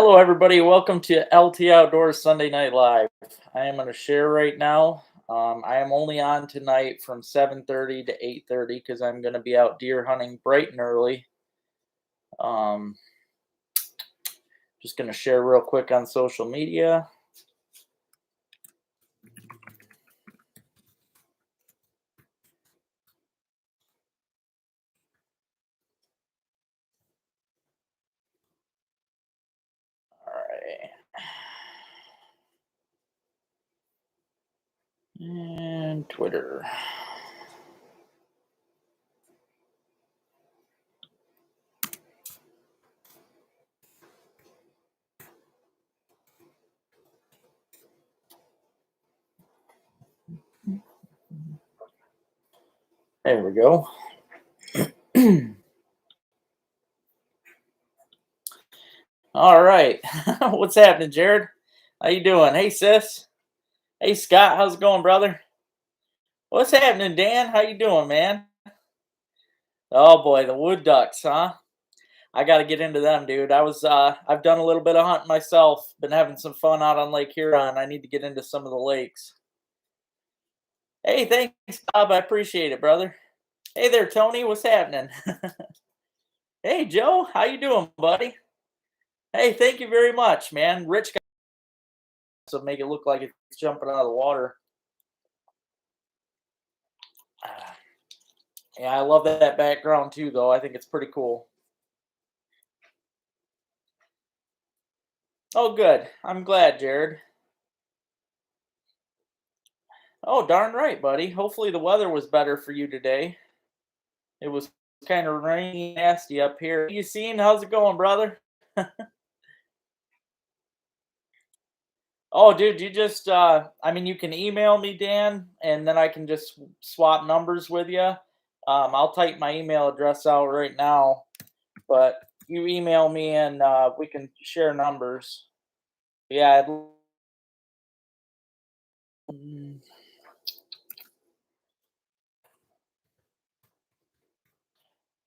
Hello, everybody. Welcome to LT Outdoors Sunday Night Live. I am going to share right now. I am only on tonight from 7:30 to 8:30 because I'm going to be out deer hunting bright and early. Um, just going to share real quick on social media. All right. And Twitter. There we go. All right. What's happening, Jared? How you doing? Hey, sis. Hey, Scott. How's it going, brother? What's happening, Dan? How you doing, man? Oh boy, the wood ducks, huh? I got to get into them, dude. I've done a little bit of hunting myself. Been having some fun out on Lake Huron. I need to get into some of the lakes. Hey, thanks, Bob. I appreciate it, brother. Hey there, Tony. What's happening? Hey, Joe. How you doing, buddy? Hey, thank you very much, man. Rich got to make it look like it's jumping out of the water. Yeah, I love that background too, though. I think it's pretty cool. Oh, good. I'm glad, Jared. Oh, darn right, buddy. Hopefully the weather was better for you today. It was kind of rainy, nasty up here. You seen? How's it going, brother? Oh, dude, you just I mean, you can email me, Dan, and then I can just swap numbers with you. I'll type my email address out right now, but you email me and we can share numbers. Yeah,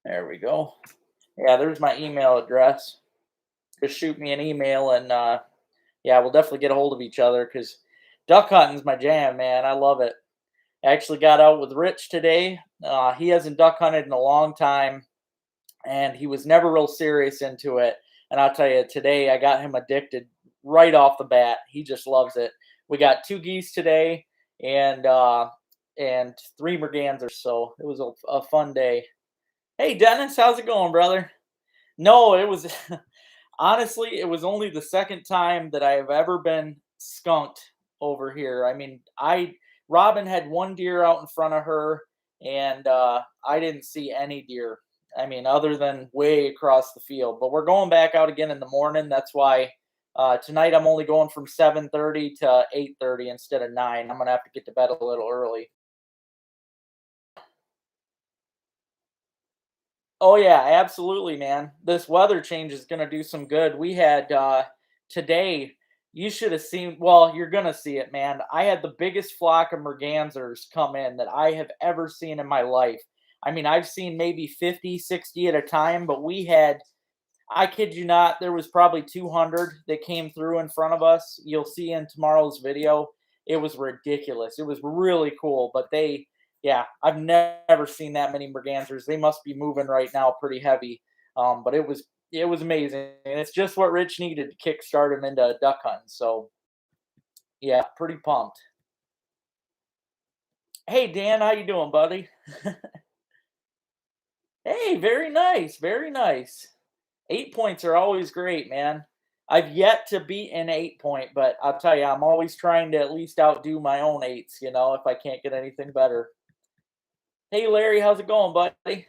there we go. Yeah, there's my email address. Just shoot me an email and yeah, we'll definitely get a hold of each other because duck hunting's my jam, man. I love it. I actually got out with Rich today. He hasn't duck hunted in a long time, and he was never real serious into it. And I'll tell you, today I got him addicted right off the bat. He just loves it. We got 2 geese today, and 3 mergansers. So it was a fun day. Hey, Dennis, how's it going, brother? No, it was honestly, it was only the second time that I have ever been skunked over here. I mean, I Robin had one deer out in front of her, and I didn't see any deer. I mean, other than way across the field. But we're going back out again in the morning. That's why tonight I'm only going from 7:30 to 8:30 instead of 9. I'm gonna have to get to bed a little early. Oh yeah, absolutely, man. This weather change is gonna do some good. We had today, you should have seen, well, you're gonna see it, man. I had the biggest flock of mergansers come in that I have ever seen in my life. I mean, I've seen maybe 50, 60 at a time, but we had, I kid you not, there was probably 200 that came through in front of us. You'll see in tomorrow's video. It was ridiculous. It was really cool, but yeah, I've never seen that many mergansers. They must be moving right now pretty heavy. But it was amazing. And it's just what Rich needed to kickstart him into duck hunting. So yeah, pretty pumped. Hey Dan, how you doing, buddy? Hey, very nice, very nice. 8 points are always great, man. I've yet to beat an 8 point, but I'll tell you, I'm always trying to at least outdo my own eights, if I can't get anything better. Hey Larry, how's it going, buddy?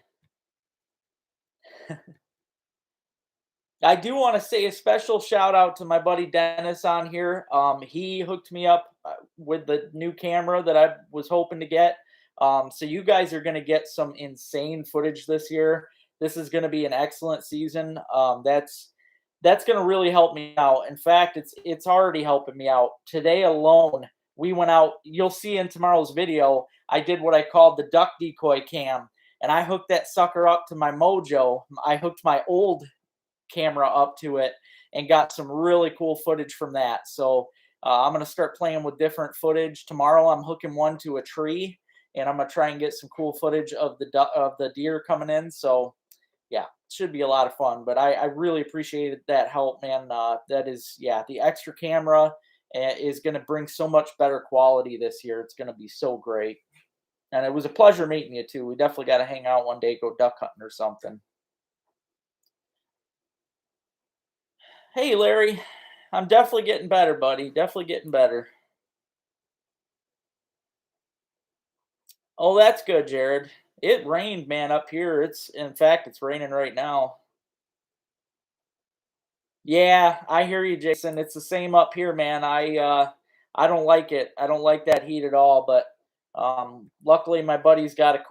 I do want to say a special shout out to my buddy Dennis on here. He hooked me up with the new camera that I was hoping to get. So you guys are going to get some insane footage this year. This is going to be an excellent season. That's going to really help me out. In fact, it's already helping me out. Today alone, we went out. You'll see in tomorrow's video. I did what I called the duck decoy cam, and I hooked that sucker up to my Mojo. I hooked my old camera up to it and got some really cool footage from that. So I'm gonna start playing with different footage tomorrow. I'm hooking one to a tree, and I'm gonna try and get some cool footage of the deer coming in. So yeah, it should be a lot of fun. But I really appreciated that help, man. That is, yeah, the extra camera is going to bring so much better quality this year. It's going to be so great. And it was a pleasure meeting you too. We definitely got to hang out one day, go duck hunting or something. Hey, Larry, I'm definitely getting better, buddy. Definitely getting better. Oh, that's good, Jared. It rained, man, up here. It's in fact, it's raining right now. Yeah, I hear you, Jason. It's the same up here, man. I don't like it. I don't like that heat at all, but luckily my buddy's got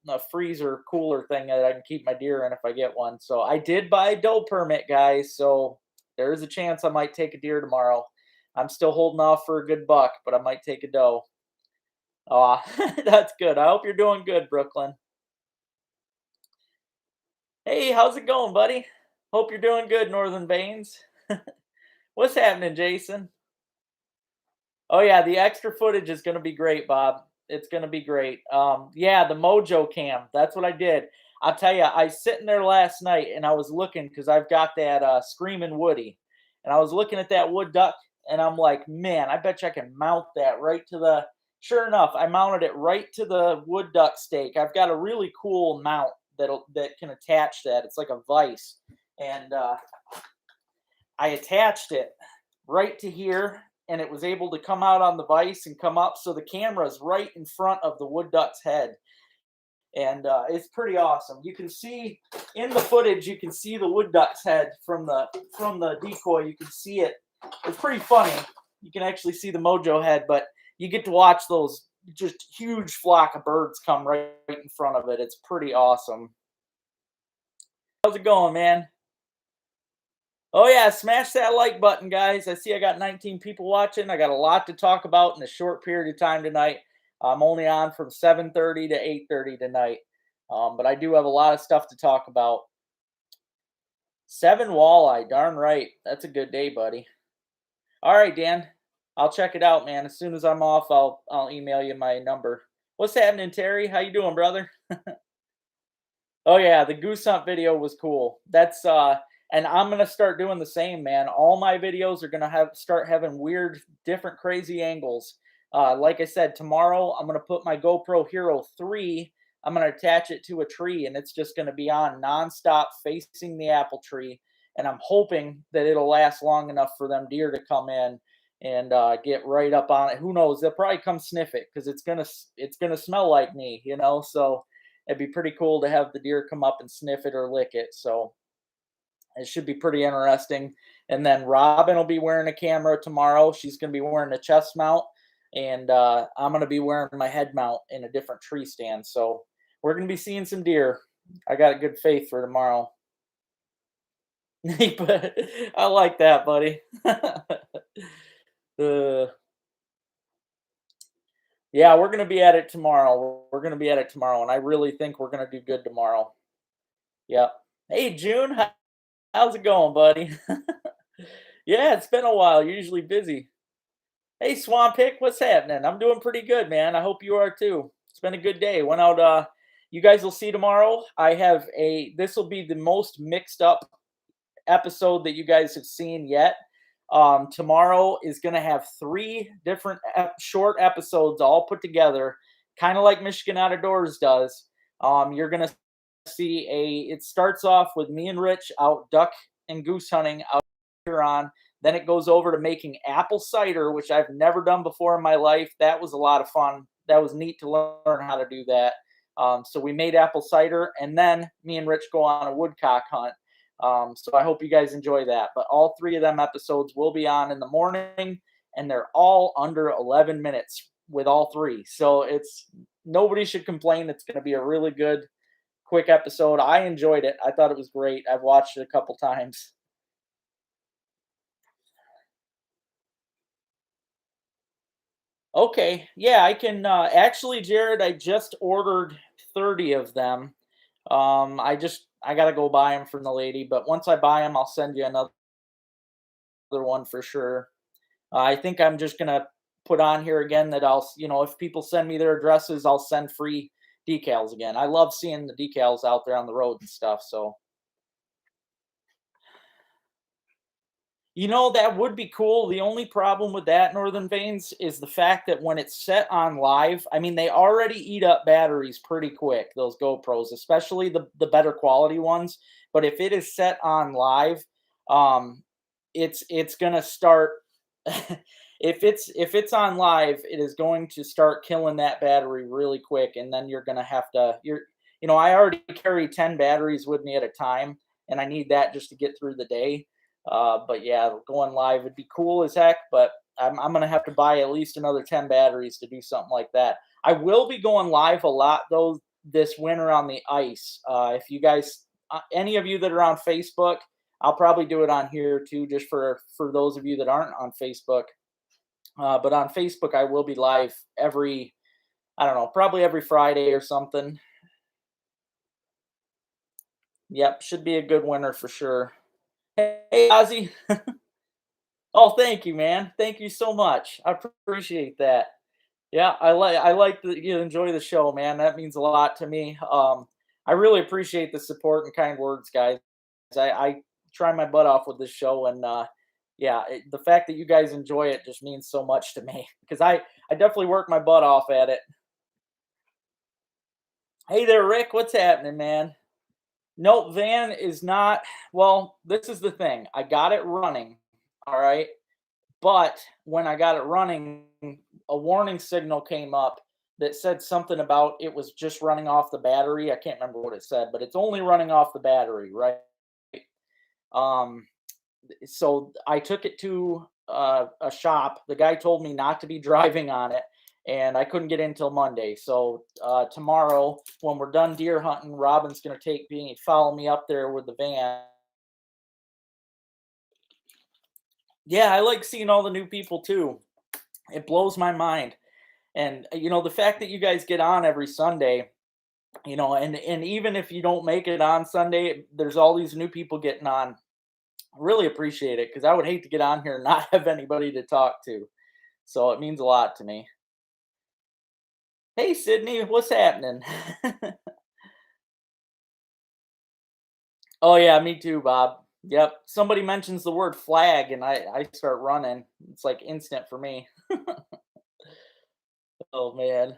a freezer cooler thing that I can keep my deer in if I get one. So I did buy a doe permit, guys, so there is a chance I might take a deer tomorrow. I'm still holding off for a good buck, but I might take a doe. Aw, that's good. I hope you're doing good, Brooklyn. Hey, how's it going, buddy? Hope you're doing good, Northern Baines. What's happening, Jason? Oh yeah, the extra footage is going to be great, Bob. It's going to be great. Yeah, the Mojo cam. That's what I did. I'll tell you, I was sitting there last night and I was looking because I've got that Screaming Woody, and I was looking at that wood duck, and I'm like, man, I bet you I can mount that right to the. Sure enough, I mounted it right to the wood duck stake. I've got a really cool mount that can attach that. It's like a vise, and I attached it right to here, and it was able to come out on the vise and come up. So the camera is right in front of the wood duck's head, and it's pretty awesome. You can see in the footage, you can see the wood duck's head from the decoy. You can see it. It's pretty funny. You can actually see the Mojo head, but you get to watch those just huge flock of birds come right in front of it. It's pretty awesome. How's it going, man? Oh yeah, smash that like button, guys. I see I got 19 people watching. I got a lot to talk about in a short period of time tonight. I'm only on from 7:30 to 8:30 tonight, but I do have a lot of stuff to talk about. 7 walleye, darn right. That's a good day, buddy. All right, Dan. I'll check it out, man. As soon as I'm off, I'll email you my number. What's happening, Terry? How you doing, brother? Oh yeah, the goose hunt video was cool. That's and I'm gonna start doing the same, man. All my videos are gonna start having weird, different, crazy angles. Like I said, tomorrow I'm gonna put my GoPro Hero 3. I'm gonna attach it to a tree, and it's just gonna be on nonstop, facing the apple tree. And I'm hoping that it'll last long enough for them deer to come in and get right up on it. Who knows? They'll probably come sniff it because it's gonna smell like me, you know. So it'd be pretty cool to have the deer come up and sniff it or lick it. So it should be pretty interesting. And then Robin will be wearing a camera tomorrow. She's going to be wearing a chest mount, and I'm going to be wearing my head mount in a different tree stand. So we're going to be seeing some deer. I got a good faith for tomorrow. I like that, buddy. uh, yeah, we're going to be at it tomorrow. We're going to be at it tomorrow, and I really think we're going to do good tomorrow. Yep. Hey, June, how's it going, buddy? Yeah, it's been a while. You're usually busy. Hey, Swamp Pick, what's happening? I'm doing pretty good, man. I hope you are too. It's been a good day. Went out. You guys will see tomorrow. I have a. This will be the most mixed up episode that you guys have seen yet. Tomorrow is going to have 3 different short episodes all put together, kind of like Michigan Outdoors does. You're going to see it starts off with me and Rich out duck and goose hunting out here on. Then it goes over to making apple cider, which I've never done before in my life. That was a lot of fun. That was neat to learn how to do that. So we made apple cider, and then me and Rich go on a woodcock hunt. So I hope you guys enjoy that. But all 3 of them episodes will be on in the morning, and they're all under 11 minutes with all 3. So it's nobody should complain. It's going to be a really good, quick episode. I enjoyed it. I thought it was great. I've watched it a couple times. Okay, yeah, I can actually, Jared, I just ordered 30 of them. I gotta go buy them from the lady. But once I buy them, I'll send you another one for sure. I think I'm just gonna put on here again that if people send me their addresses, I'll send free decals again. I love seeing the decals out there on the road and stuff. So, that would be cool. The only problem with that Northern Veins is the fact that when it's set on live, I mean, they already eat up batteries pretty quick, those GoPros, especially the better quality ones. But if it is set on live, um, it's gonna start if it's on live, it is going to start killing that battery really quick, and then you're gonna have to I already carry 10 batteries with me at a time, and I need that just to get through the day. But yeah, going live would be cool as heck, but I'm gonna have to buy at least another 10 batteries to do something like that. I will be going live a lot though this winter on the ice. If you guys, any of you that are on Facebook, I'll probably do it on here too, just for those of you that aren't on Facebook. But on Facebook, I will be live I don't know, probably every Friday or something. Yep, should be a good winter for sure. Hey, Ozzy. Oh, thank you, man. Thank you so much. I appreciate that. Yeah, I like that you enjoy the show, man. That means a lot to me. I really appreciate the support and kind words, guys. I try my butt off with this show, and yeah, the fact that you guys enjoy it just means so much to me because I definitely work my butt off at it. Hey there, Rick. What's happening, man? Nope, van is not. Well, this is the thing. I got it running. All right. But when I got it running, a warning signal came up that said something about it was just running off the battery. I can't remember what it said, but it's only running off the battery, right? Um, so I took it to a shop. The guy told me not to be driving on it, and I couldn't get in till Monday. So tomorrow, when we're done deer hunting, Robin's gonna follow me up there with the van. Yeah, I like seeing all the new people too. It blows my mind. And the fact that you guys get on every Sunday, and even if you don't make it on Sunday, there's all these new people getting on. Really appreciate it because I would hate to get on here and not have anybody to talk to. So it means a lot to me. Hey, Sydney, what's happening? Oh yeah, me too, Bob. Yep. Somebody mentions the word flag and I start running. It's like instant for me. Oh man.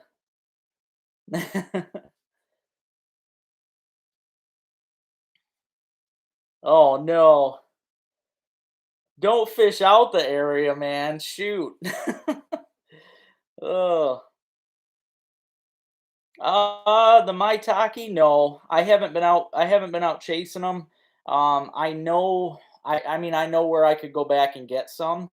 Oh no. Don't fish out the area, man. Shoot. Oh. The maitake, no. I haven't been out chasing them. I know I know where I could go back and get some.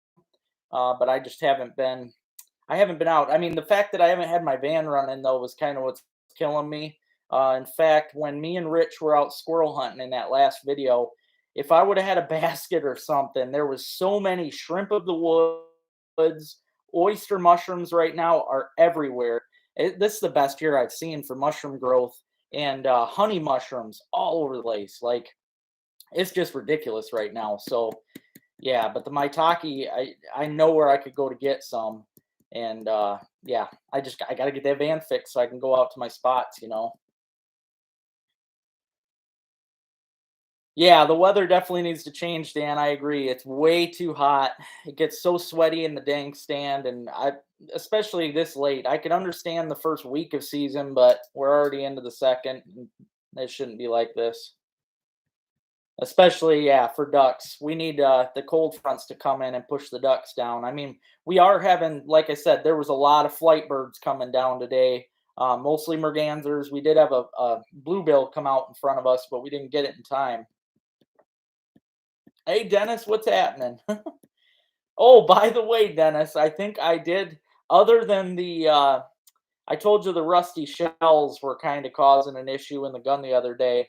But I haven't been out. I mean, the fact that I haven't had my van running though was kind of what's killing me. In fact, when me and Rich were out squirrel hunting in that last video, if I would have had a basket or something, there was so many shrimp of the woods, oyster mushrooms right now are everywhere. This is the best year I've seen for mushroom growth and honey mushrooms all over the place. Like it's just ridiculous right now. So yeah, but the maitake, I know where I could go to get some, and yeah, I got to get that van fixed so I can go out to my spots. Yeah, the weather definitely needs to change, Dan. I agree. It's way too hot. It gets so sweaty in the dang stand, and especially this late. I can understand the first week of season, but we're already into the second. And it shouldn't be like this. Especially, yeah, for ducks. We need the cold fronts to come in and push the ducks down. I mean, we are having, like I said, there was a lot of flight birds coming down today, mostly mergansers. We did have a bluebill come out in front of us, but we didn't get it in time. Hey, Dennis, what's happening? Oh, by the way, Dennis, I think I did, other than I told you the rusty shells were kind of causing an issue in the gun the other day.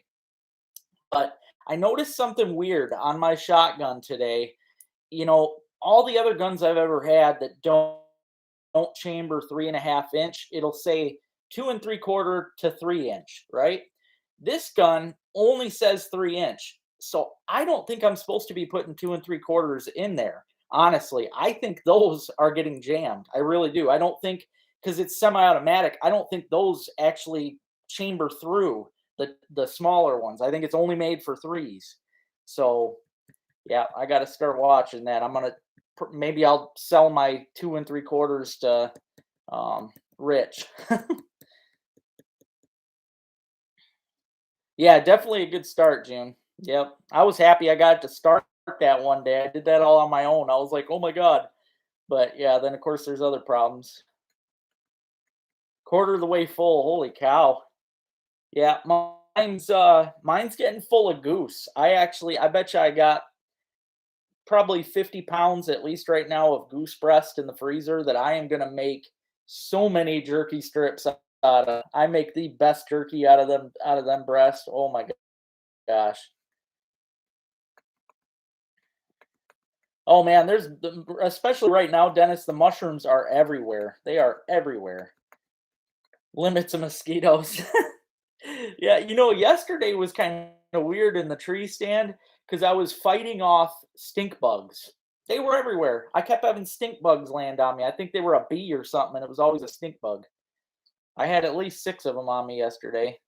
But I noticed something weird on my shotgun today. All the other guns I've ever had that don't chamber 3.5 inch, it'll say 2 3/4 to 3 inch, right? This gun only says 3 inch. So I don't think I'm supposed to be putting 2 3/4 in there. Honestly, I think those are getting jammed. I really do. I don't think because it's semi-automatic, I don't think those actually chamber through the smaller ones. I think it's only made for threes. So yeah, I got to start watching that. Maybe I'll sell my 2 3/4 to Rich. Yeah, definitely a good start, June. Yep. I was happy I got to start that one day. I did that all on my own. I was like, "Oh my god." But yeah, then of course there's other problems. Quarter of the way full. Holy cow. Yeah, mine's getting full of goose. I bet you I got probably 50 pounds at least right now of goose breast in the freezer that I am going to make so many jerky strips out of. I make the best jerky out of them breasts. Oh my gosh. Oh man, especially right now, Dennis, the mushrooms are everywhere. They are everywhere. Limits of mosquitoes. Yeah, yesterday was kind of weird in the tree stand because I was fighting off stink bugs. They were everywhere. I kept having stink bugs land on me. I think they were a bee or something, and it was always a stink bug. I had at least 6 of them on me yesterday.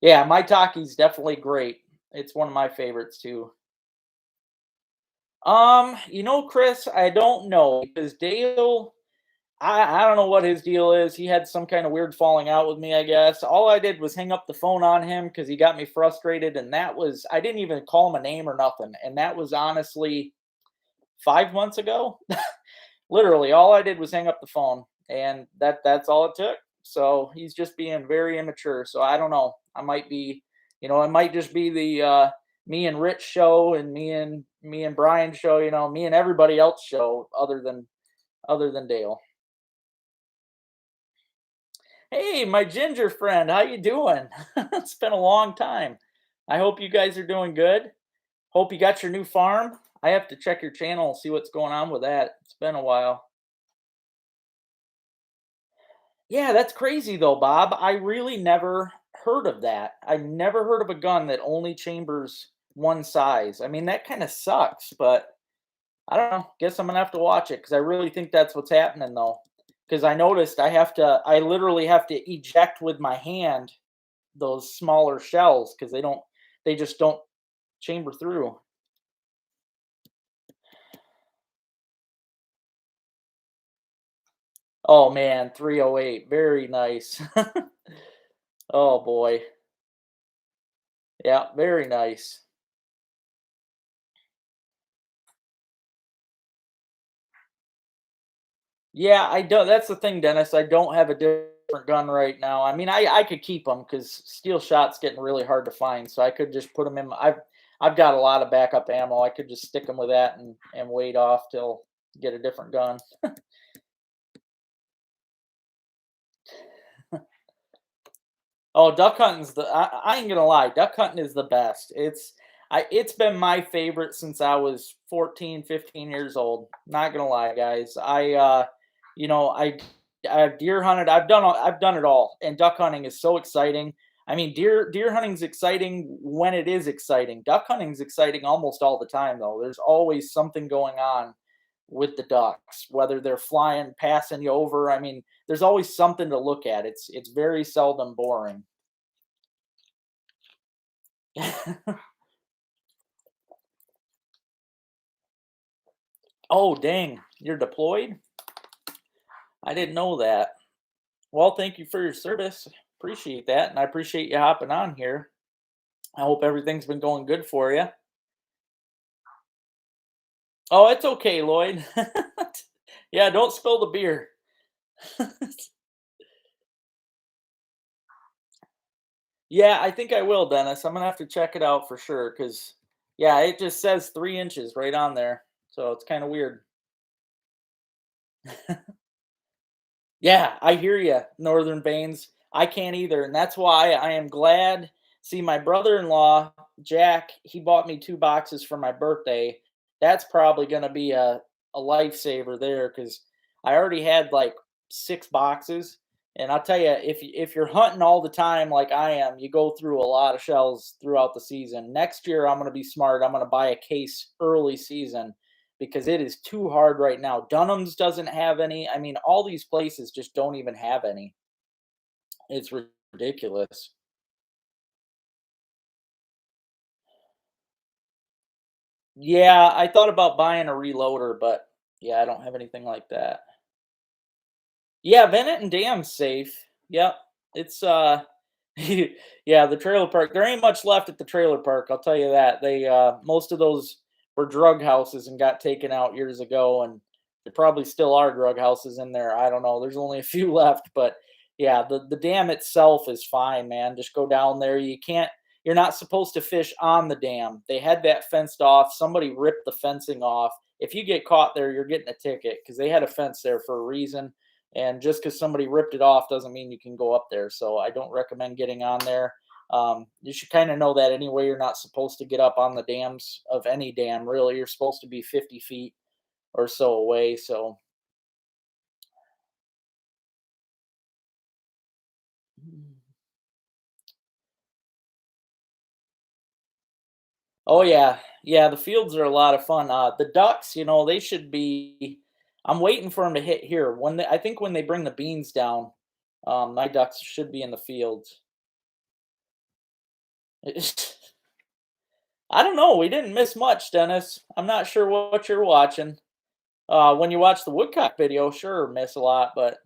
Yeah, my taki's definitely great. It's one of my favorites too. Chris, I don't know because Dale, I don't know what his deal is. He had some kind of weird falling out with me, I guess. All I did was hang up the phone on him because he got me frustrated, and I didn't even call him a name or nothing. And that was honestly 5 months ago. Literally, all I did was hang up the phone, and that's all it took. So he's just being very immature. So I don't know. It might just be the me and Rich show and me and Brian show. Me and everybody else show other than Dale. Hey, my ginger friend, how you doing? It's been a long time. I hope you guys are doing good. Hope you got your new farm. I have to check your channel and see what's going on with that. It's been a while. Yeah, that's crazy though, Bob. I really never heard of that. I never heard of a gun that only chambers one size. I mean, that kind of sucks, but I don't know. Guess I'm gonna have to watch it because I really think that's what's happening though. Because I noticed I literally have to eject with my hand those smaller shells because they just don't chamber through. Oh man, 308, very nice. Oh boy, yeah, very nice. Yeah, I don't. That's the thing, Dennis. I don't have a different gun right now. I mean, I could keep them because steel shot's getting really hard to find. So I could just put them in. I've got a lot of backup ammo. I could just stick them with that and wait off till get a different gun. Oh, duck hunting's I ain't gonna lie, duck hunting is the best. It's been my favorite since I was 14, 15 years old. Not gonna lie, guys. You know, I I've deer hunted. I've done it all. And duck hunting is so exciting. I mean, deer hunting's exciting when it is exciting. Duck hunting's exciting almost all the time though. There's always something going on with the ducks, whether they're flying, passing you over. I mean, there's always something to look at. It's very seldom boring. Oh, dang. You're deployed? I didn't know that. Well, thank you for your service. Appreciate that. And I appreciate you hopping on here. I hope everything's been going good for you. Oh, it's okay, Lloyd. Yeah, don't spill the beer. Yeah, I think I will, Dennis. I'm gonna have to check it out for sure because, yeah, it just says 3 inches right on there. So it's kind of weird. Yeah, I hear you, Northern Baines. I can't either, and that's why I am glad. See, my brother-in-law, Jack, he bought me 2 boxes for my birthday. That's probably gonna be a lifesaver there because I already had, like, 6 boxes, And I'll tell you, if you're hunting all the time like I am, you go through a lot of shells throughout the season. Next year, I'm going to be smart. I'm going to buy a case early season because it is too hard right now. Dunham's doesn't have any. I mean, all these places just don't even have any. It's ridiculous. Yeah, I thought about buying a reloader, but yeah, I don't have anything like that. Yeah, Bennett and Dam's safe. Yep. It's yeah, the trailer park. There ain't much left at the trailer park, I'll tell you that. They most of those were drug houses and got taken out years ago, and there probably still are drug houses in there. I don't know. There's only a few left, but yeah, the dam itself is fine, man. Just go down there. You're not supposed to fish on the dam. They had that fenced off. Somebody ripped the fencing off. If you get caught there, you're getting a ticket because they had a fence there for a reason, and just because somebody ripped it off doesn't mean you can go up there. So I don't recommend getting on there. You should kind of know that anyway. You're not supposed to get up on the dams of any dam, really. You're supposed to be 50 feet or so away. So, oh yeah, yeah. The fields are a lot of fun. The ducks, they should be. I'm waiting for them to hit here. I think when they bring the beans down, my ducks should be in the fields. I don't know. We didn't miss much, Dennis. I'm not sure what you're watching. When you watch the woodcock video, sure, miss a lot, but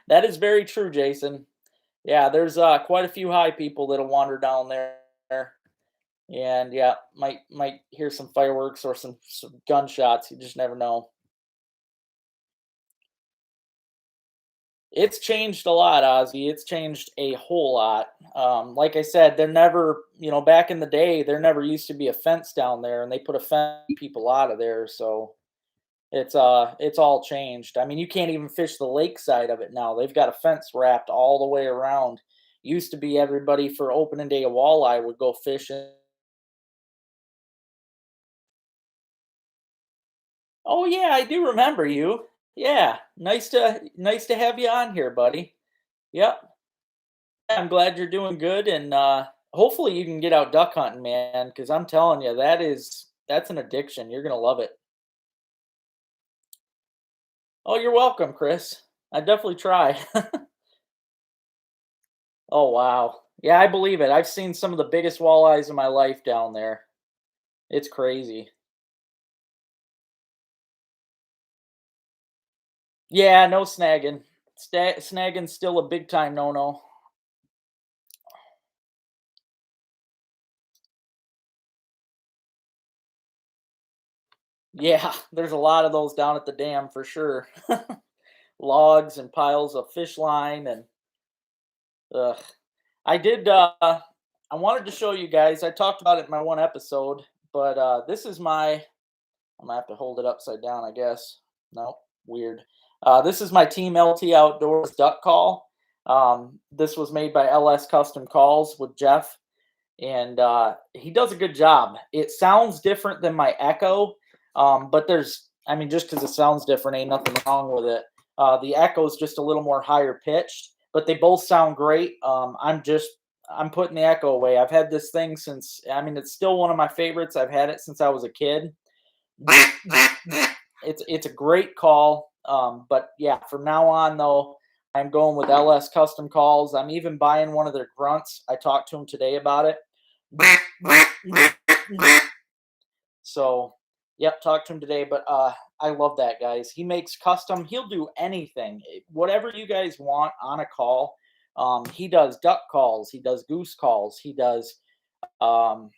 that is very true, Jason. Yeah, there's quite a few high people that'll wander down there, and yeah, might hear some fireworks or some gunshots. You just never know. It's changed a lot, Ozzy. It's changed a whole lot. Like I said, there never, back in the day, there never used to be a fence down there, and they put a fence to keep people out of there. So it's all changed. I mean, you can't even fish the lake side of it now. They've got a fence wrapped all the way around. Used to be everybody for opening day of walleye would go fishing. Oh yeah, I do remember you. Yeah, nice to have you on here, buddy. Yep. I'm glad you're doing good, and hopefully you can get out duck hunting, man, because I'm telling you, that's an addiction. You're gonna love it. Oh, you're welcome, Chris. I definitely try. Oh wow. Yeah, I believe it. I've seen some of the biggest walleyes in my life down there. It's crazy. Yeah, no snagging. Snagging's still a big time no no. Yeah, there's a lot of those down at the dam for sure. Logs and piles of fish line and ugh. I did I wanted to show you guys. I talked about it in my one episode, but this is my I'm gonna have to hold it upside down, I guess. No, weird. This is my Team LT Outdoors duck call. This was made by LS Custom Calls with Jeff, and he does a good job. It sounds different than my Echo, but I mean, just because it sounds different, ain't nothing wrong with it. The Echo is just a little more higher pitched, but they both sound great. I'm putting the Echo away. I've had this thing since, I mean, it's still one of my favorites. I've had it since I was a kid. It's a great call. But yeah, from now on though, I'm going with LS Custom Calls. I'm even buying one of their grunts. I talked to him today about it. So, yep, talked to him today. But I love that, guys. He makes custom. He'll do anything, whatever you guys want on a call. He does duck calls. He does goose calls. He does. Um,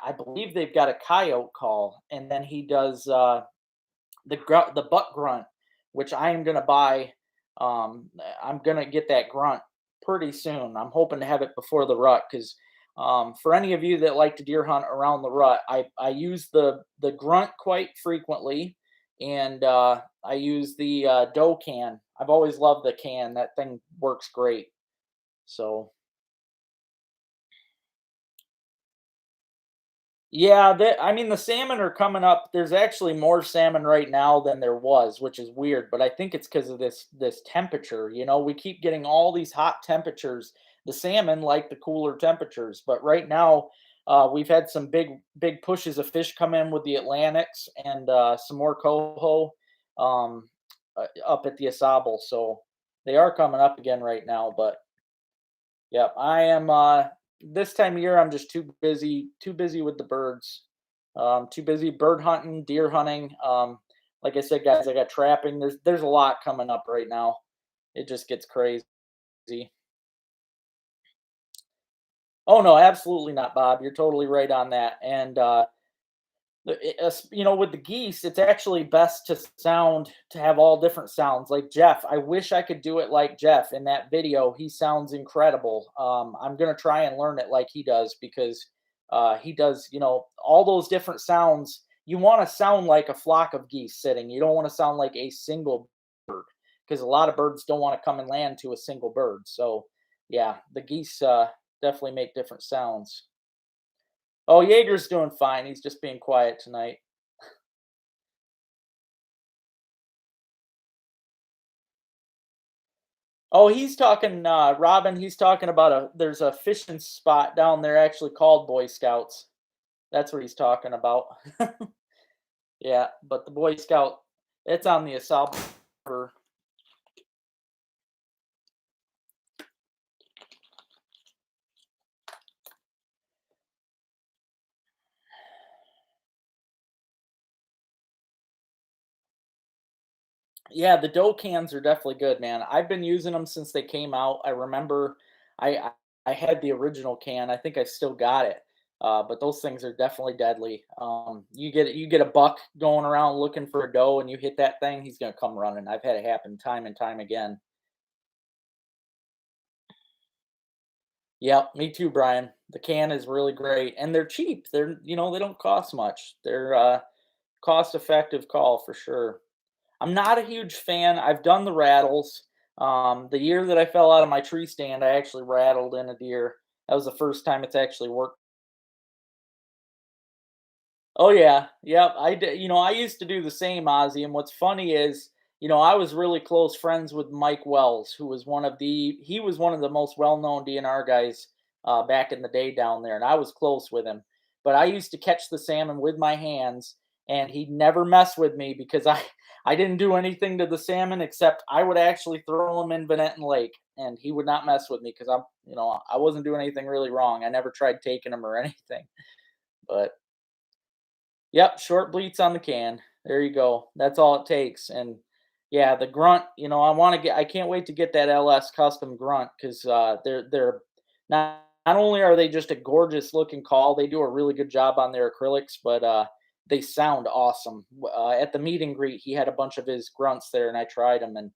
I believe they've got a coyote call, and then he does the butt grunt, which I am gonna buy. I'm gonna get that grunt pretty soon. I'm hoping to have it before the rut because for any of you that like to deer hunt around the rut, I use the grunt quite frequently, and I use the doe can. I've always loved the can. That thing works great. So Yeah, I mean, the salmon are coming up. There's actually more salmon right now than there was, which is weird. But I think it's because of this temperature. You know, we keep getting all these hot temperatures. The salmon like the cooler temperatures, but right now we've had some big pushes of fish come in with the Atlantics and some more coho up at the Asable. So they are coming up again right now. But yeah, I am this time of year I'm just too busy with the birds. Too busy bird hunting, deer hunting. Like I said, guys, I got trapping. There's a lot coming up right now. It just gets crazy. Oh no, absolutely not, Bob. You're totally right on that. And you know, with the geese, it's actually best to have all different sounds. Like Jeff, I wish I could do it like Jeff in that video. He sounds incredible. I'm gonna try and learn it like he does because he does, you know, all those different sounds. You want to sound like a flock of geese sitting. You don't want to sound like a single bird because a lot of birds don't want to come and land to a single bird. So yeah, the geese definitely make different sounds. Oh, Jaeger's doing fine. He's just being quiet tonight. Oh, he's talking, Robin, he's talking about there's a fishing spot down there actually called Boy Scouts. That's what he's talking about. Yeah, but the Boy Scout, it's on the Assault River. Yeah, the dough cans are definitely good, man. I've been using them since they came out. I remember I had the original can. I think I still got it. But those things are definitely deadly. You get a buck going around looking for a doe, and you hit that thing, he's gonna come running. I've had it happen time and time again. Yep, me too, Brian. The can is really great, and they're cheap. They don't cost much. They're cost effective call for sure. I'm not a huge fan. I've done the rattles. The year that I fell out of my tree stand, I actually rattled in a deer. That was the first time it's actually worked. Oh yeah, yep. I did. You know, I used to do the same, Ozzy. And what's funny is, you know, I was really close friends with Mike Wells, who was he was one of the most well-known DNR guys back in the day down there, and I was close with him. But I used to catch the salmon with my hands, and he'd never mess with me because I didn't do anything to the salmon except I would actually throw him in Benetton Lake, and he would not mess with me because I wasn't doing anything really wrong. I never tried taking him or anything, but. Yep, short bleats on the can. There you go. That's all it takes. And yeah, the grunt, I can't wait to get that LS custom grunt because they're not only are they just a gorgeous looking call, they do a really good job on their acrylics, but they sound awesome. At the meet and greet, he had a bunch of his grunts there, and I tried them, and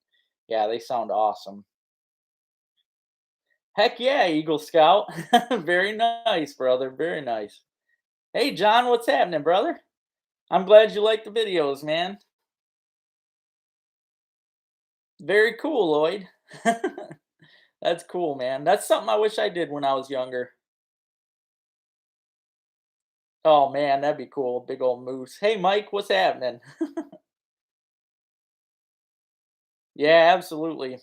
yeah, they sound awesome. Heck yeah, Eagle Scout. Very nice, brother. Very nice. Hey, John, what's happening, brother? I'm glad you like the videos, man. Very cool, Lloyd. That's cool, man. That's something I wish I did when I was younger. Oh man, that'd be cool. Big old moose. Hey, Mike, what's happening? Yeah, absolutely.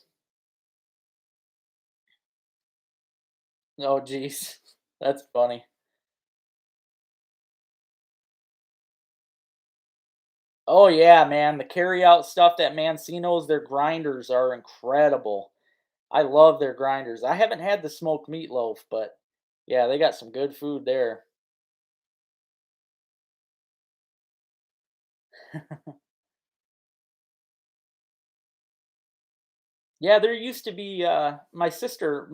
Oh, geez, that's funny. Oh yeah, man. The carry out stuff that Mancino's, their grinders are incredible. I love their grinders. I haven't had the smoked meatloaf, but yeah, they got some good food there. Yeah, there used to be my sister,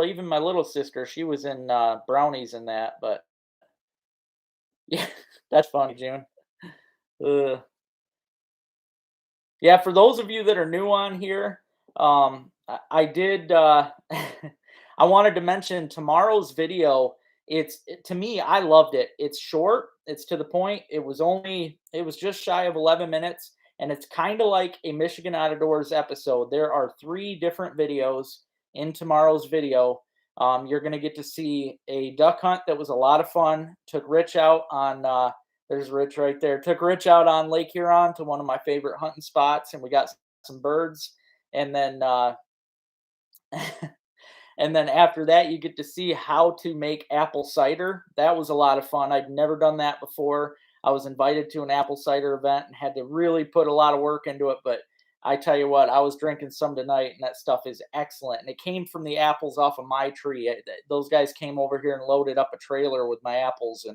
even my little sister, she was in brownies and that, but yeah, that's funny, June. Uh, yeah, for those of you that are new on here, I did I wanted to mention tomorrow's video. To me, I loved it. It's short, it's to the point. It was just shy of 11 minutes, and it's kind of like a Michigan Out of Doors episode. There are 3 different videos in tomorrow's video. You're going to get to see a duck hunt that was a lot of fun. Took Rich out on, there's Rich right there. Took Rich out on Lake Huron to one of my favorite hunting spots, and we got some birds. And then, and then after that, you get to see how to make apple cider. That was a lot of fun. I'd never done that before. I was invited to an apple cider event and had to really put a lot of work into it. But I tell you what, I was drinking some tonight, and that stuff is excellent. And it came from the apples off of my tree. Those guys came over here and loaded up a trailer with my apples,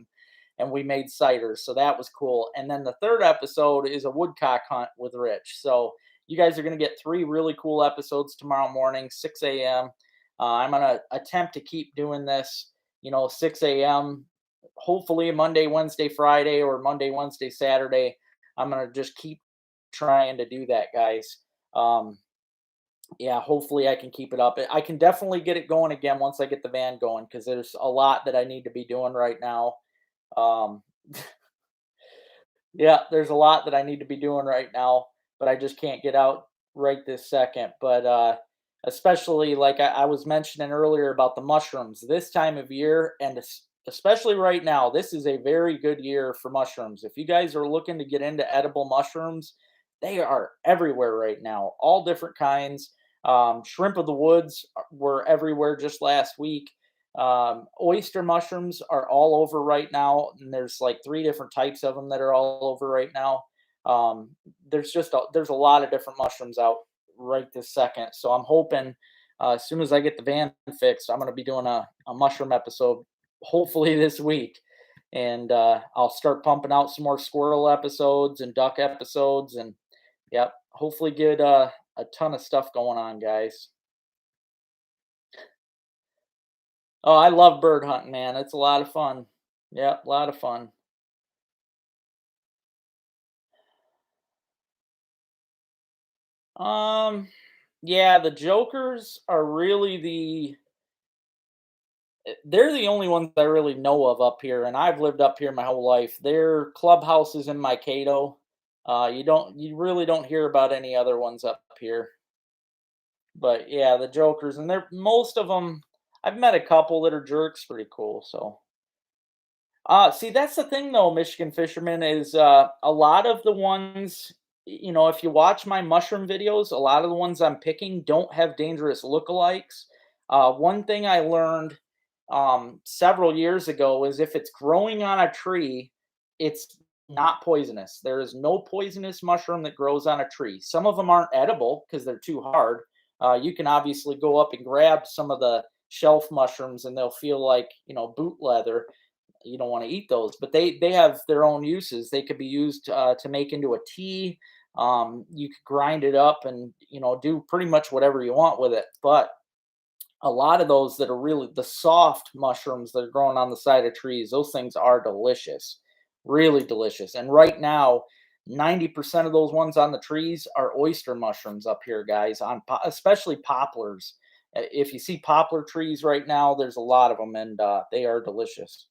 and we made cider. So that was cool. And then the third episode is a woodcock hunt with Rich. So you guys are going to get three really cool episodes tomorrow morning, 6 a.m. I'm going to attempt to keep doing this, 6 a.m., hopefully Monday, Wednesday, Friday, or Monday, Wednesday, Saturday. I'm going to just keep trying to do that, guys. Yeah, hopefully I can keep it up. I can definitely get it going again once I get the van going, because there's a lot that I need to be doing right now. Um, yeah, there's a lot that I need to be doing right now, but I just can't get out right this second. But especially like I was mentioning earlier about the mushrooms, this time of year, and especially right now, this is a very good year for mushrooms. If you guys are looking to get into edible mushrooms, they are everywhere right now, all different kinds. Shrimp of the woods were everywhere just last week. Oyster mushrooms are all over right now, and there's like three different types of them that are all over right now. There's a lot of different mushrooms out right this second. So I'm hoping as soon as I get the van fixed, I'm going to be doing a mushroom episode hopefully this week, and I'll start pumping out some more squirrel episodes and duck episodes, and yep, hopefully get a ton of stuff going on, guys. Oh, I love bird hunting, man. It's a lot of fun. Yep, a lot of fun. Um, yeah, the jokers are really they're the only ones I really know of up here, and I've lived up here my whole life. They're clubhouses in Mankato. You really don't hear about any other ones up here. But yeah, the jokers, and they're most of them. I've met a couple that are jerks, pretty cool. So see, that's the thing though, Michigan fishermen, is a lot of the ones, if you watch my mushroom videos, a lot of the ones I'm picking don't have dangerous lookalikes. One thing I learned several years ago is if it's growing on a tree, it's not poisonous. There is no poisonous mushroom that grows on a tree. Some of them aren't edible because they're too hard. You can obviously go up and grab some of the shelf mushrooms, and they'll feel like boot leather. You don't want to eat those, but they have their own uses. They could be used to make into a tea. You could grind it up and do pretty much whatever you want with it. But a lot of those that are really the soft mushrooms that are growing on the side of trees, those things are delicious, really delicious. And right now, 90% of those ones on the trees are oyster mushrooms up here, guys, especially poplars. If you see poplar trees right now, there's a lot of them, and they are delicious.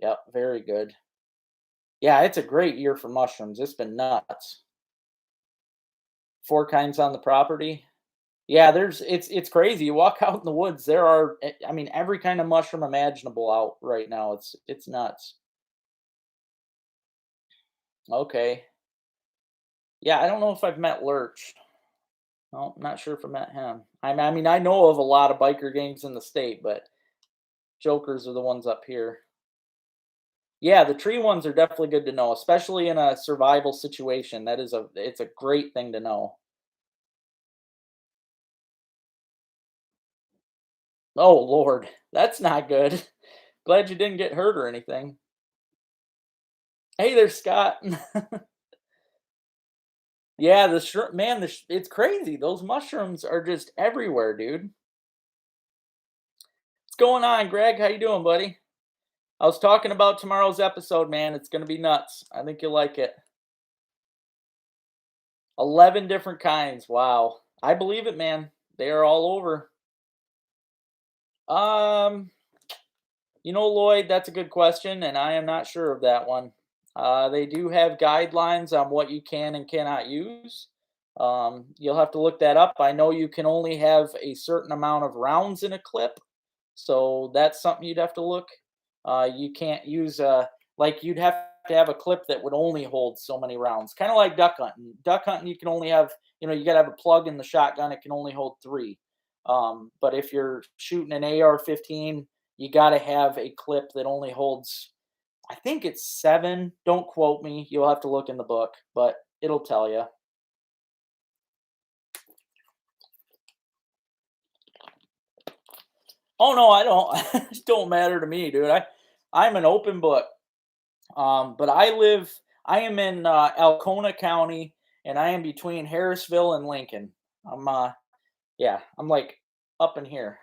Yep, very good. Yeah, it's a great year for mushrooms. It's been nuts. Four kinds on the property. Yeah, it's crazy. You walk out in the woods, there are I mean every kind of mushroom imaginable out right now. It's nuts. Okay. Yeah, I don't know if I've met Lurch. No, not sure if I met him. I mean, I know of a lot of biker gangs in the state, but jokers are the ones up here. Yeah, the tree ones are definitely good to know, especially in a survival situation. It's a great thing to know. Oh Lord, that's not good. Glad you didn't get hurt or anything. Hey there, Scott. Yeah, man, it's crazy. Those mushrooms are just everywhere, dude. What's going on, Greg? How you doing, buddy? I was talking about tomorrow's episode, man. It's gonna be nuts. I think you'll like it. 11 different kinds. Wow. I believe it, man. They are all over. Um, Lloyd, that's a good question, and I am not sure of that one. They do have guidelines on what you can and cannot use. You'll have to look that up. I know you can only have a certain amount of rounds in a clip. So that's something you'd have to look. You can't use like you'd have to have a clip that would only hold so many rounds. Kind of like duck hunting. Duck hunting, you can only have, you got to have a plug in the shotgun. It can only hold three. But if you're shooting an AR-15, you got to have a clip that only holds, I think it's seven. Don't quote me. You'll have to look in the book, but it'll tell you. Oh no, I don't. It don't matter to me, dude. I'm an open book. But I am in Alcona County, and I am between Harrisville and Lincoln. I'm yeah, I'm like up in here.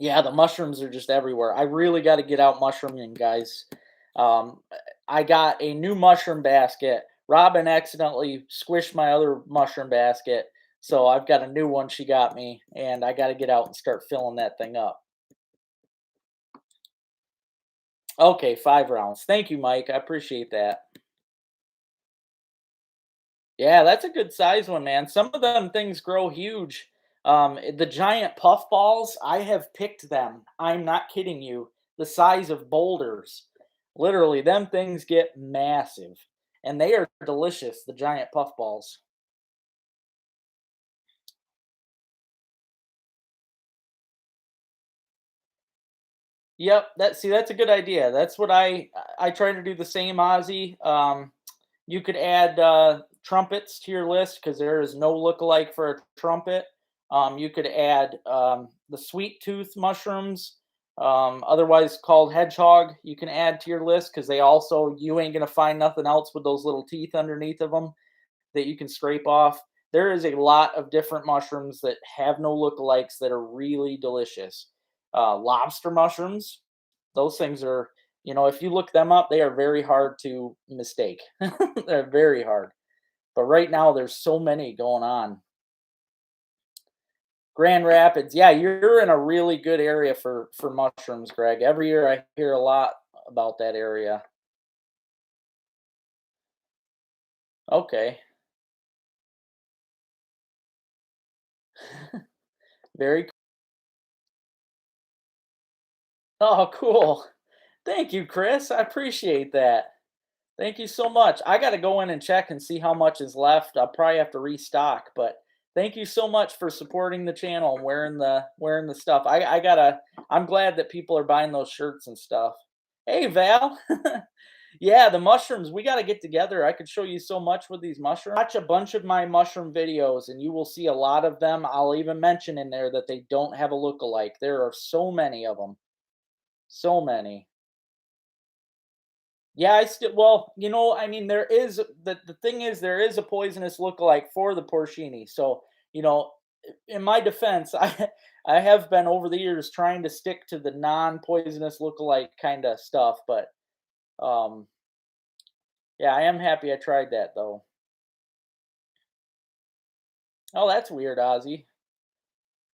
Yeah, the mushrooms are just everywhere. I really got to get out mushrooming, guys. Um, I got a new mushroom basket. Robin accidentally squished my other mushroom basket, so I've got a new one she got me, and I got to get out and start filling that thing up. Okay, 5 rounds. Thank you, Mike. I appreciate that. Yeah, that's a good size one, man. Some of them things grow huge. The giant puff balls, I have picked them. I'm not kidding you. The size of boulders. Literally, them things get massive. And they are delicious, the giant puff balls. Yep, that's a good idea. That's what I try to do the same, Ozzy. You could add trumpets to your list because there is no lookalike for a trumpet. You could add the sweet tooth mushrooms, otherwise called hedgehog. You can add to your list because they also you ain't gonna find nothing else with those little teeth underneath of them that you can scrape off. There is a lot of different mushrooms that have no lookalikes that are really delicious. Lobster mushrooms, those things are, if you look them up, they are very hard to mistake. They're very hard. But right now, there's so many going on. Grand Rapids, yeah, you're in a really good area for mushrooms, Greg. Every year I hear a lot about that area. Okay, very. Oh, cool. Thank you, Chris. I appreciate that. Thank you so much. I got to go in and check and see how much is left. I'll probably have to restock, but thank you so much for supporting the channel and wearing the stuff. I gotta. I'm glad that people are buying those shirts and stuff. Hey, Val. Yeah, the mushrooms. We got to get together. I could show you so much with these mushrooms. Watch a bunch of my mushroom videos, and you will see a lot of them. I'll even mention in there that they don't have a lookalike. There are so many of them. So many. Yeah, I still well, I mean, the thing is there is a poisonous lookalike for the porcini. So, in my defense, I have been over the years trying to stick to the non-poisonous lookalike kind of stuff, but um yeah, I am happy I tried that though. Oh, that's weird, Ozzy.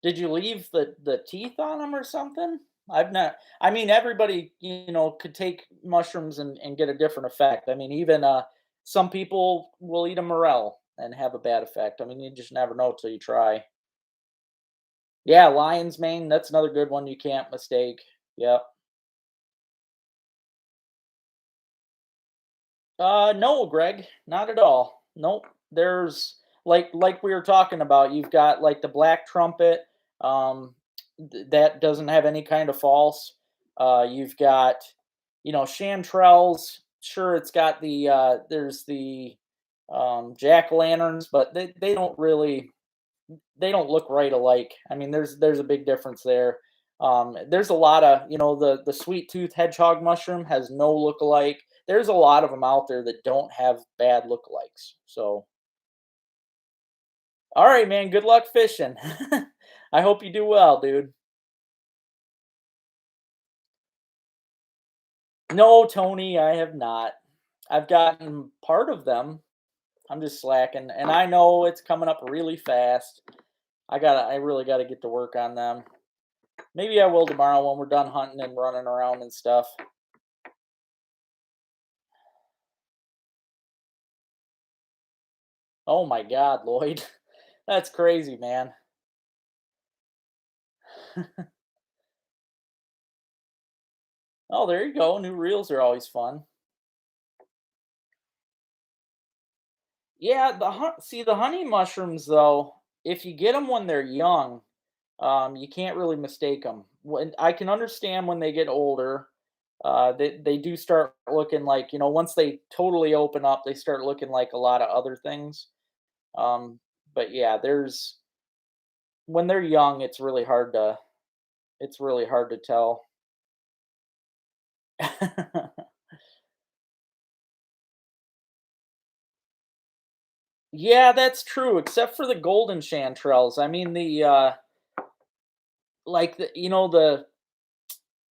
Did you leave the teeth on them or something? I've not. I mean, everybody could take mushrooms and get a different effect. I mean, even some people will eat a morel and have a bad effect. I mean, you just never know till you try. Yeah, lion's mane. That's another good one you can't mistake. Yep. No, Greg, not at all. Nope. There's like we were talking about. You've got like the black trumpet. Um, that doesn't have any kind of false. You've got, chanterelles. Sure, it's got there's the jack o' lanterns, but they don't look right alike. I mean, there's a big difference there. There's a lot of the sweet tooth hedgehog mushroom has no lookalike. There's a lot of them out there that don't have bad lookalikes. So, all right, man. Good luck fishing. I hope you do well, dude. No, Tony, I have not. I've gotten part of them. I'm just slacking, and I know it's coming up really fast. I really gotta get to work on them. Maybe I will tomorrow when we're done hunting and running around and stuff. Oh my God, Lloyd, that's crazy, man. Oh, there you go. New reels are always fun. Yeah, the honey mushrooms though, if you get them when they're young, you can't really mistake them. When I can understand when they get older, they do start looking like, once they totally open up, they start looking like a lot of other things. Um, but yeah, there's when they're young, it's really hard to tell. Yeah, that's true, except for the golden chanterelles. I mean, like the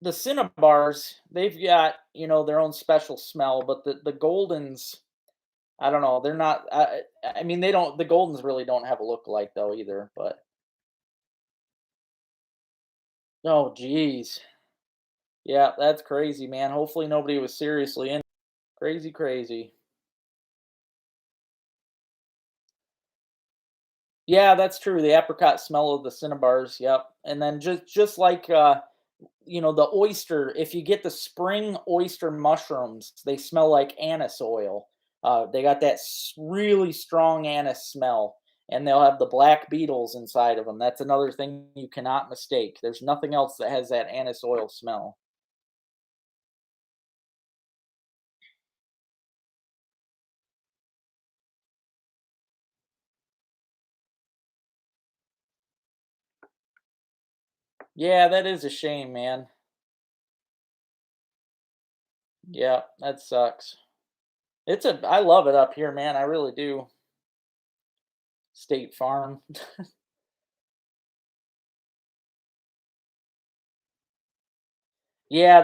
Cinnabars, they've got, their own special smell, but the Goldens, I don't know, they're not I mean, they don't the Goldens really don't have a look-alike though either, but oh, geez. Yeah, that's crazy, man. Hopefully nobody was seriously in crazy, crazy. Yeah, that's true, the apricot smell of the Cinnabars, yep, and then just like, the oyster, if you get the spring oyster mushrooms, they smell like anise oil. They got that really strong anise smell, and they'll have the black beetles inside of them. That's another thing you cannot mistake. There's nothing else that has that anise oil smell. Yeah, that is a shame, man. Yeah, that sucks. I love it up here, man. I really do. State Farm. Yeah,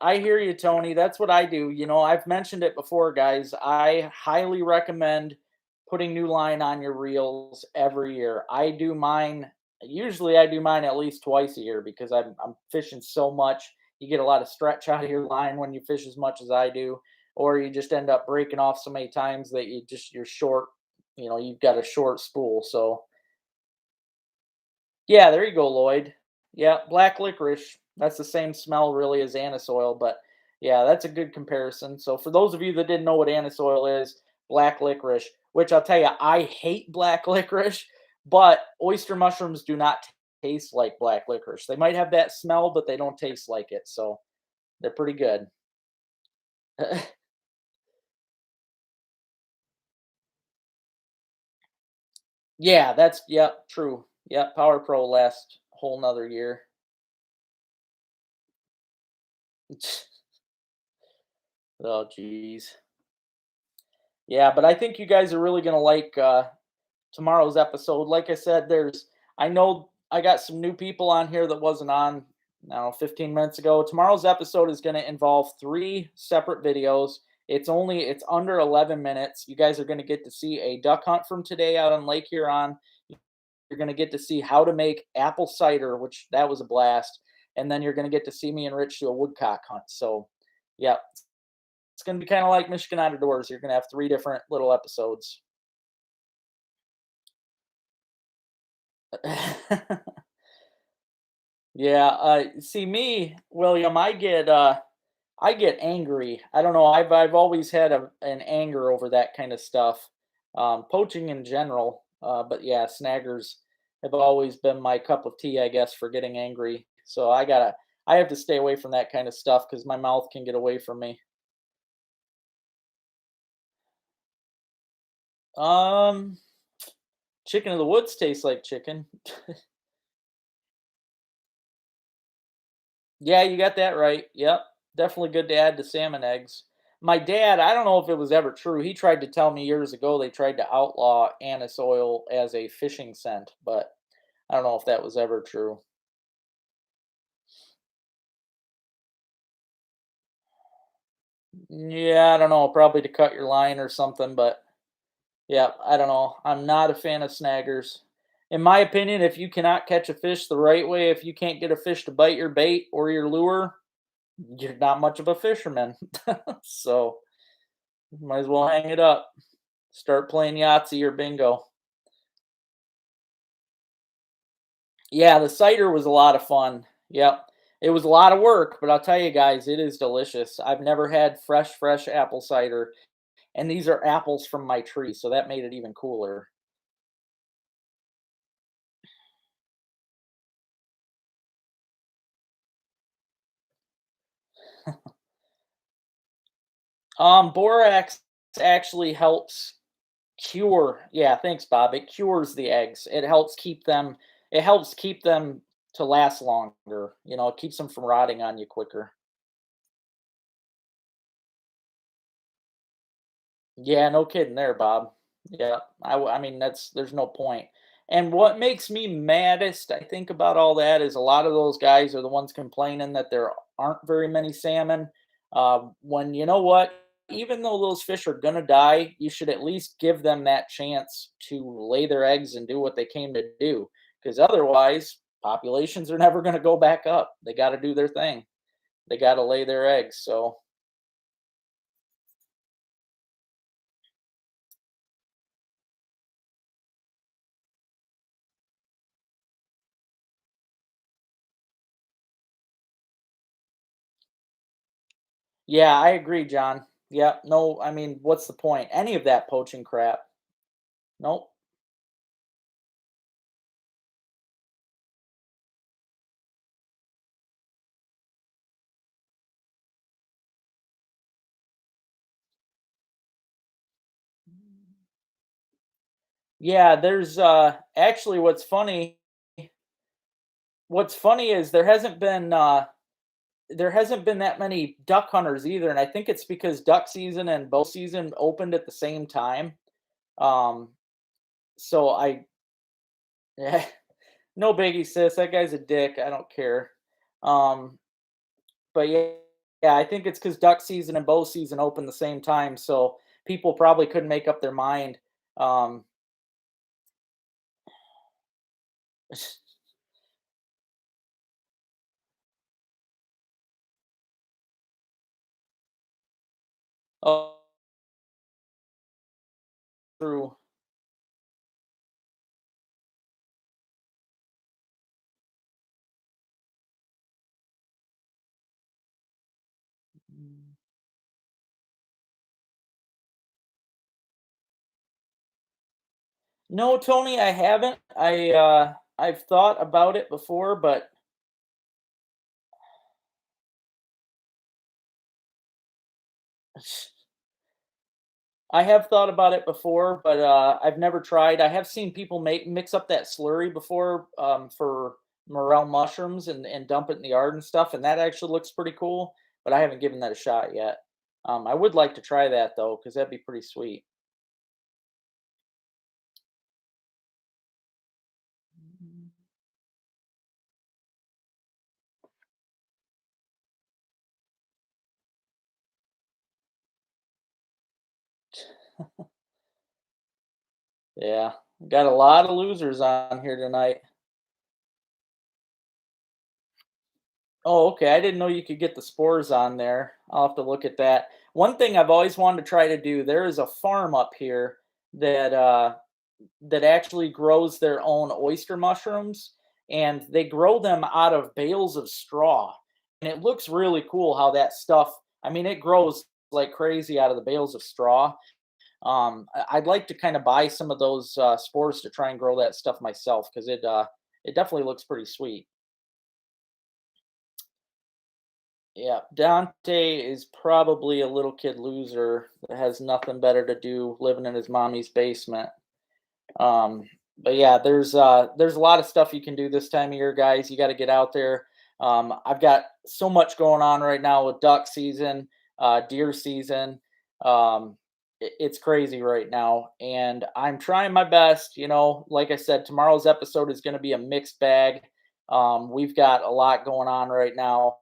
I hear you, Tony. That's what I do. I've mentioned it before, guys. I highly recommend putting new line on your reels every year. I do mine at least twice a year because I'm fishing so much. You get a lot of stretch out of your line when you fish as much as I do, or you just end up breaking off so many times that you're short, you've got a short spool. So yeah, there you go, Lloyd. Yeah, black licorice. That's the same smell really as anise oil, but yeah, that's a good comparison. So for those of you that didn't know what anise oil is, black licorice, which I'll tell you, I hate black licorice, but oyster mushrooms do not taste like black licorice. They might have that smell, but they don't taste like it. So they're pretty good. Yeah, yep, true. Yep, Power Pro lasts a whole nother year. Oh, geez. Yeah, but I think you guys are really gonna like tomorrow's episode. Like I said, I know I got some new people on here that wasn't on now 15 minutes ago. Tomorrow's episode is going to involve three separate videos. It's under 11 minutes. You guys are going to get to see a duck hunt from today out on Lake Huron. You're going to get to see how to make apple cider, which that was a blast. And then you're going to get to see me and Rich do a woodcock hunt. So, yeah, it's going to be kind of like Michigan Outdoors. You're going to have three different little episodes. Yeah, see me, William, I get angry. I don't know. I've always had an anger over that kind of stuff. Poaching in general, but yeah, snaggers have always been my cup of tea, I guess, for getting angry. So I have to stay away from that kind of stuff because my mouth can get away from me. Um, Chicken of the woods tastes like chicken. Yeah, you got that right. Yep. Definitely good to add to salmon eggs. My dad, I don't know if it was ever true. He tried to tell me years ago they tried to outlaw anise oil as a fishing scent, but I don't know if that was ever true. Yeah, I don't know. Probably to cut your line or something, but yeah, I don't know. I'm not a fan of snaggers. In my opinion, if you cannot catch a fish the right way, if you can't get a fish to bite your bait or your lure, you're not much of a fisherman. So might as well hang it up. Start playing Yahtzee or bingo. Yeah, the cider was a lot of fun. Yep. It was a lot of work, but I'll tell you guys, it is delicious. I've never had fresh apple cider, and these are apples from my tree, so that made it even cooler. Borax actually helps cure. Yeah, thanks, Bob. It cures the eggs. It helps keep them to last longer. It keeps them from rotting on you quicker. Yeah, no kidding there, Bob. Yeah, I mean there's no point. And what makes me maddest, I think about all that is a lot of those guys are the ones complaining that there aren't very many salmon. When you know what, even though those fish are gonna die, you should at least give them that chance to lay their eggs and do what they came to do. Because otherwise, populations are never gonna go back up. They got to do their thing. They got to lay their eggs. So yeah, I agree, John. Yep. No, I mean, what's the point? Any of that poaching crap. Nope. Yeah, there's actually what's funny is there hasn't been that many duck hunters either, and I think it's because duck season and bow season opened at the same time. Um so I yeah, no biggie sis, that guy's a dick. I don't care. Um But yeah, I think it's because duck season and bow season open the same time, so people probably couldn't make up their mind. Um, oh, true. No, Tony, I haven't. I've thought about it before, but I have thought about it before, but I've never tried. I have seen people make mix up that slurry before for morel mushrooms and dump it in the yard and stuff, and that actually looks pretty cool. But I haven't given that a shot yet. I would like to try that though, because that'd be pretty sweet. Yeah, got a lot of losers on here tonight. Oh, okay. I didn't know you could get the spores on there. I'll have to look at that. One thing I've always wanted to try to do, there is a farm up here that that actually grows their own oyster mushrooms, and they grow them out of bales of straw. And it looks really cool how that stuff, I mean, it grows like crazy out of the bales of straw. I'd like to kind of buy some of those spores to try and grow that stuff myself because it definitely looks pretty sweet. Yeah, Dante is probably a little kid loser that has nothing better to do living in his mommy's basement. Um, but yeah, there's a lot of stuff you can do this time of year, guys. You got to get out there. I've got so much going on right now with duck season, deer season. It's crazy right now, and I'm trying my best. Like I said, tomorrow's episode is going to be a mixed bag. We've got a lot going on right now,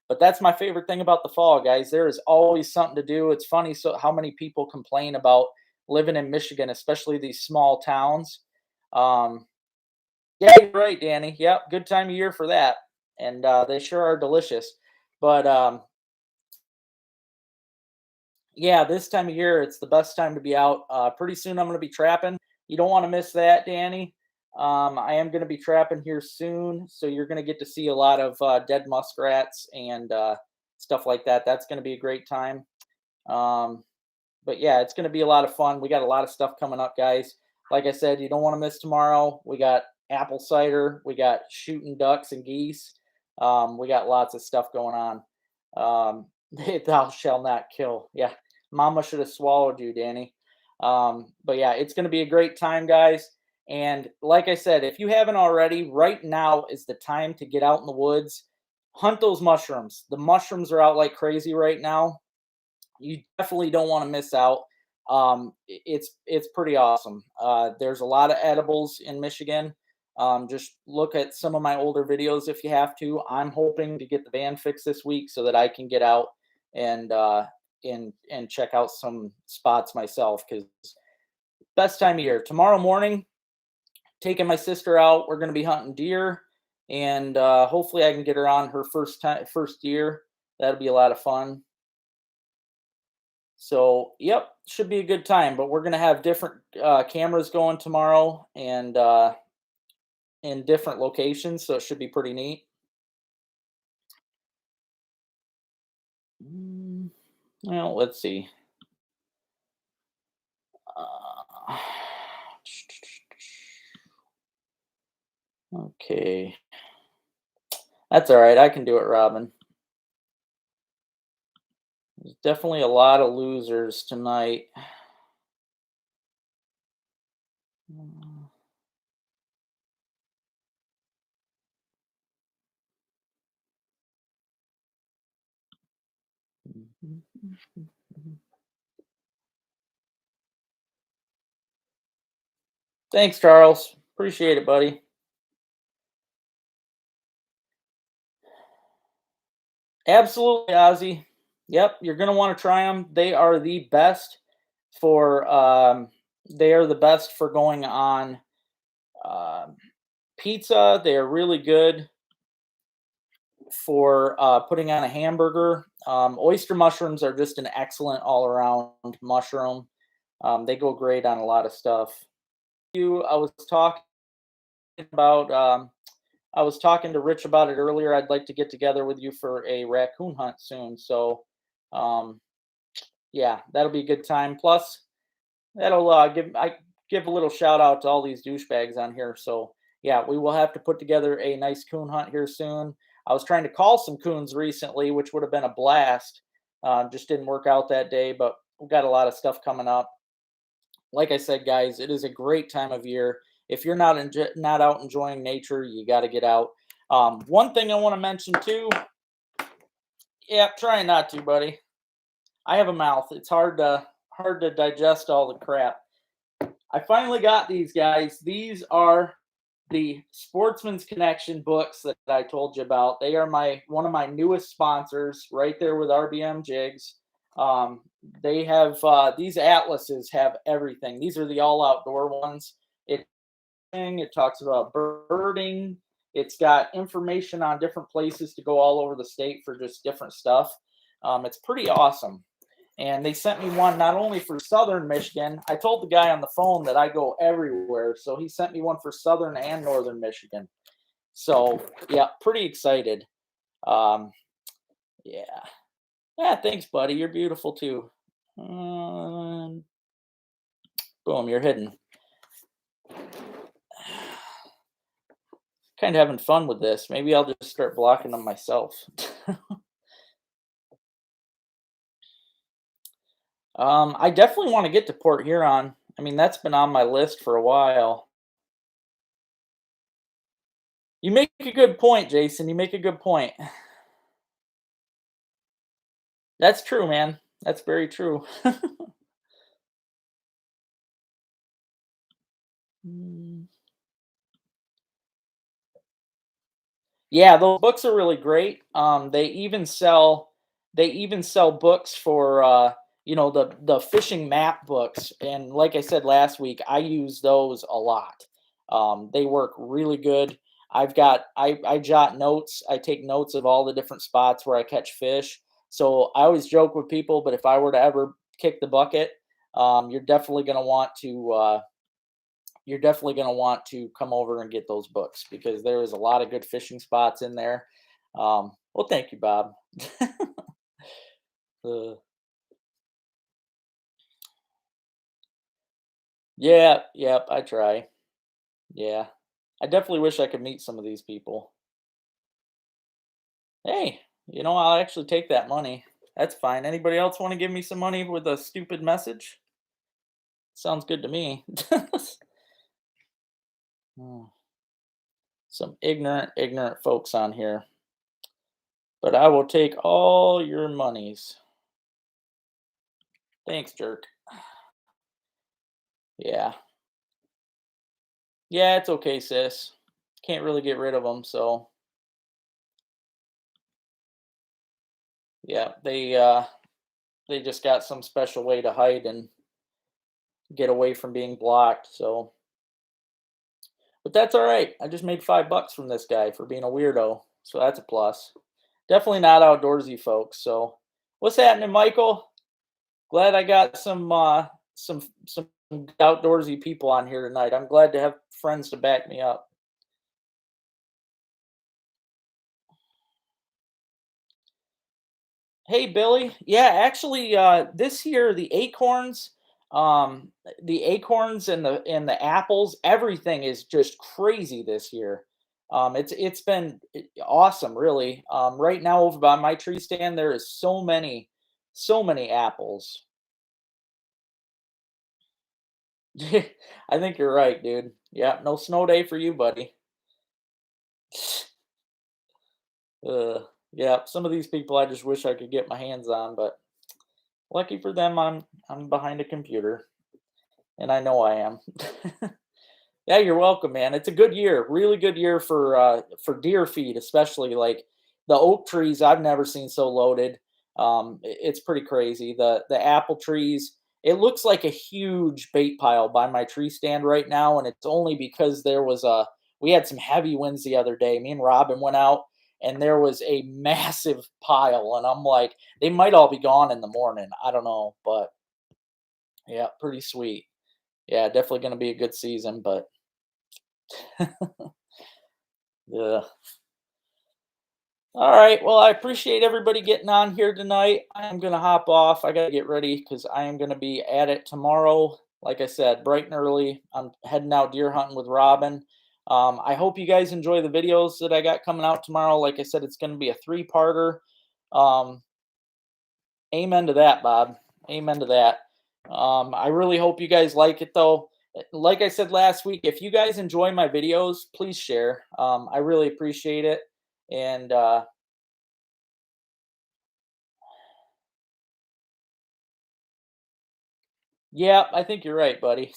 but that's my favorite thing about the fall, guys. There is always something to do. It's funny so how many people complain about living in Michigan, especially these small towns. Um, yeah, you're right, Danny. Yep, good time of year for that, and they sure are delicious. But yeah, this time of year, it's the best time to be out. Pretty soon, I'm going to be trapping. You don't want to miss that, Danny. I am going to be trapping here soon, so you're going to get to see a lot of dead muskrats and stuff like that. That's going to be a great time. Um, but yeah, it's going to be a lot of fun. We got a lot of stuff coming up, guys. Like I said, you don't want to miss tomorrow. We got apple cider, we got shooting ducks and geese. We got lots of stuff going on. Um, thou shall not kill. Yeah, Mama should have swallowed you, Danny. But yeah, it's going to be a great time, guys. And like I said, if you haven't already, right now is the time to get out in the woods, hunt those mushrooms. The mushrooms are out like crazy right now. You definitely don't want to miss out. It's pretty awesome. There's a lot of edibles in Michigan. Just look at some of my older videos if you have to. I'm hoping to get the van fixed this week so that I can get out and check out some spots myself because best time of year. Tomorrow morning, taking my sister out. We're going to be hunting deer, and hopefully I can get her on her first year. That'll be a lot of fun. So, yep, should be a good time. But we're gonna have different cameras going tomorrow, and in different locations, so it should be pretty neat. Mm, Well, let's see. Uh, okay, that's all right. I can do it, Robin. There's definitely a lot of losers tonight. Mm, Thanks, Charles. Appreciate it, buddy. Absolutely, Ozzy. Yep, you're gonna want to try them. They are the best for going on um, pizza. They are really good for putting on a hamburger. Oyster mushrooms are just an excellent all around mushroom. They go great on a lot of stuff. I was talking about. I was talking to Rich about it earlier. I'd like to get together with you for a raccoon hunt soon. So, um, yeah, that'll be a good time. Plus, that'll give a little shout out to all these douchebags on here. So yeah, we will have to put together a nice coon hunt here soon. I was trying to call some coons recently, which would have been a blast. Just didn't work out that day, but we've got a lot of stuff coming up. Like I said, guys, it is a great time of year. If you're not out enjoying nature, you got to get out. One thing I want to mention too. Yeah, trying not to, buddy. I have a mouth. It's hard to digest all the crap. I finally got these guys. These are the Sportsman's Connection books that I told you about. They are my one of my newest sponsors, right there with RBM Jigs. Um, they have these atlases have everything. These are the all outdoor ones. It talks about birding. It's got information on different places to go all over the state for just different stuff. It's pretty awesome. And they sent me one not only for southern Michigan. I told the guy on the phone that I go everywhere, so he sent me one for southern and northern Michigan. So yeah, pretty excited. Um, yeah, yeah. Thanks, buddy. You're beautiful too. Um, Boom, you're hidden. Kind of having fun with this. Maybe I'll just start blocking them myself. I definitely want to get to Port Huron. I mean, that's been on my list for a while. You make a good point, Jason. You make a good point. That's true, man. That's very true. Mm. Yeah, those books are really great. They even sell books for the fishing map books. And like I said last week, I use those a lot. They work really good. I jot notes. I take notes of all the different spots where I catch fish. So I always joke with people, but if I were to ever kick the bucket, you're definitely going to want you're definitely going to want to come over and get those books because there is a lot of good fishing spots in there. Well, thank you, Bob. uh, yeah, yep, I try. Yeah, I definitely wish I could meet some of these people. Hey, I'll actually take that money. That's fine. Anybody else want to give me some money with a stupid message? Sounds good to me. Hmm, some ignorant folks on here. But I will take all your monies. Thanks, jerk. Yeah. Yeah, it's okay, sis. Can't really get rid of them, so yeah, they just got some special way to hide and get away from being blocked, so but that's all right. I just made $5 from this guy for being a weirdo, so that's a plus. Definitely not outdoorsy folks, so what's happening, Michael? Glad I got some outdoorsy people on here tonight. I'm glad to have friends to back me up. Hey, Billy. Yeah, actually, this year the acorns and the apples, everything is just crazy this year. It's been awesome, really. Right now, over by my tree stand, there is so many apples. I think you're right, dude. Yeah, no snow day for you, buddy. Yeah, some of these people I just wish I could get my hands on, but lucky for them, I'm behind a computer, and I know I am. Yeah, you're welcome, man. It's a good year, really good year for deer feed, especially like the oak trees. I've never seen so loaded. It's pretty crazy. The apple trees. It looks like a huge bait pile by my tree stand right now, and it's only because we had some heavy winds the other day. Me and Robin went out, and there was a massive pile, and I'm like, they might all be gone in the morning. I don't know, but yeah, pretty sweet. Yeah, definitely going to be a good season, but yeah. All right. Well, I appreciate everybody getting on here tonight. I am going to hop off. I got to get ready because I am going to be at it tomorrow. Like I said, bright and early. I'm heading out deer hunting with Robin. I hope you guys enjoy the videos that I got coming out tomorrow. Like I said, it's going to be a three-parter. Um, Amen to that, Bob. Amen to that. I really hope you guys like it, though. Like I said last week, if you guys enjoy my videos, please share. I really appreciate it. And yeah, I think you're right, buddy.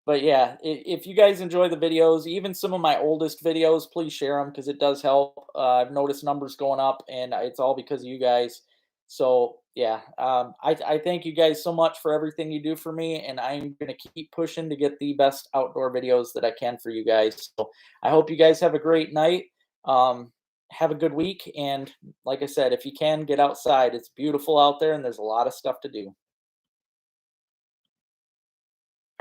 But yeah, if you guys enjoy the videos, even some of my oldest videos, please share them because it does help. I've noticed numbers going up, and it's all because of you guys. So yeah, I thank you guys so much for everything you do for me, and I'm gonna keep pushing to get the best outdoor videos that I can for you guys. So I hope you guys have a great night. Um, have a good week, and like I said, if you can get outside, it's beautiful out there, and there's a lot of stuff to do.